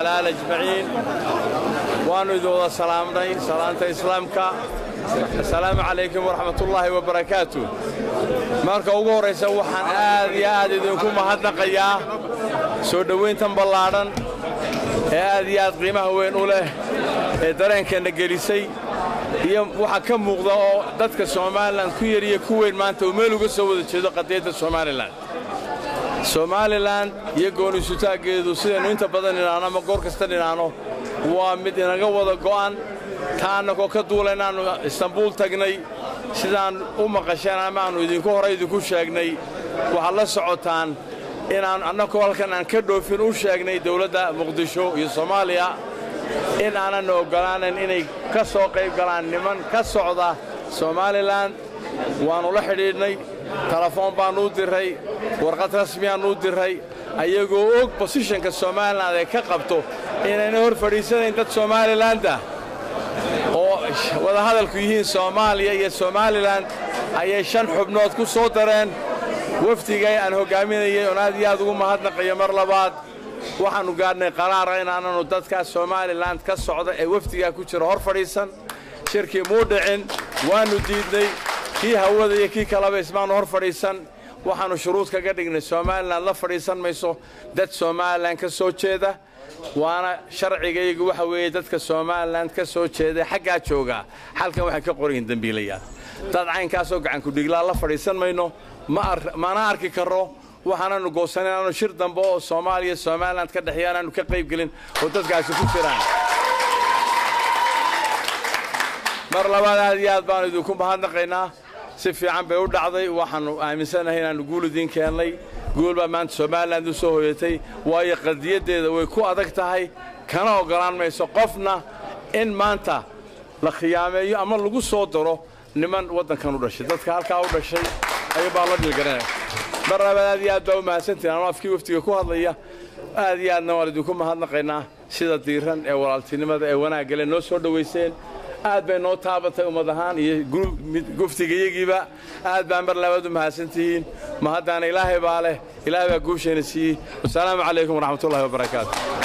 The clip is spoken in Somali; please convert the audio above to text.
على أجمعين وانو سلامنا سلامة إسلامك السلام عليكم ورحمة الله وبركاته marka ugu horeysa waxaan aad idinku mahadnaqayaa soo dhaweyntan ballaaran aad qiimaha weyn u leh ee dareenkeena gelisay iyo waxa ka muuqda oo dadka Soomaaliland ku yar iyo ku weyn maanta oo meel uga soo wada jeedo qadiyada Soomaaliland iyo go'aansutaageedu sidoo inta badan inaana ma goor kasta inaano waa mid inaga wada go'an taana ka duulaynaanu Istanbul tagnay sidaan u maqasheen ama aanu idinku horay idinku sheegnay waxa la socotaan inaan annako halkan aan ka dhoofin u sheegnay dawladda Muqdisho iyo Soomaaliya in aanan ogolaanin inay ka soo qayb galaan niman ka socda Somaliland waanu la xiriirnay telefoon baan u diray warqad rasmi aan u diray ayagoo og positionka Somaliland ay ka qabto inay hor fadhiisadeen dad Somaliland oo wada hadalku yihiin Soomaaliya iyo Somaliland ayay 5 xubnood ku soo dareen waftigay aan hogaaminayay oo aad ugu mahadnaqayo mar labaad waxaanu gaarnay qaraar inaanu dadka Somaliland ka socda ee waftiga ku jira hor fadhiisan shirkii muu dhicin waanu diidnay kii hawada iyo kii kalaba ismaan hor fadhiisan waxaanu shuruud kaga dhignay Somaliland la fadhiisan mayso dad Somaliland ka soo jeeda waana sharcigaygu waxa weeye dadka Somaliland ka soo jeeda xagga jooga halkan waxa ka qorin dambiilayaal dad caynkaas oo gacan ku dhiglaa la fadhiisan mayno ma arki karo waxaanu goosanayno shir dambe oo Soomaaliya Somaliland ka dhaxyaanaanu ka qayb galin oo dadkaasi ku jiraan mar labaad aad baan idinku mahadnaqaynaa si fiican bay u dhacday waxaanu aaminsanahay inaanu guul idin keenay guul baa maanta Somaliland u soo hoyatay waayo qadiyadeeda way ku adag tahay kana ogolaan mayso qofna in maanta la khiyaameeyo ama lagu soo daro niman wadankan u dhashay dadka halka u dhashay ay baa la dhilgaranay mar labaad aad baa u mahadsantahay anoo afkii waftiga ku hadlaya aadna waan idinku mahadnaqaynaa sida diiran ee walaaltinimada ee wanaagga leh noo soo dhaweyseen aad bay noo taabatay umadahan iyo guftigayagiiba aad baan mar labaad u mahadsantihiin ma haddana ilaahay baa leh ilaahay baa guusheena siiyey assalaamu calaykum waraxmatullaahi wabarakaatuh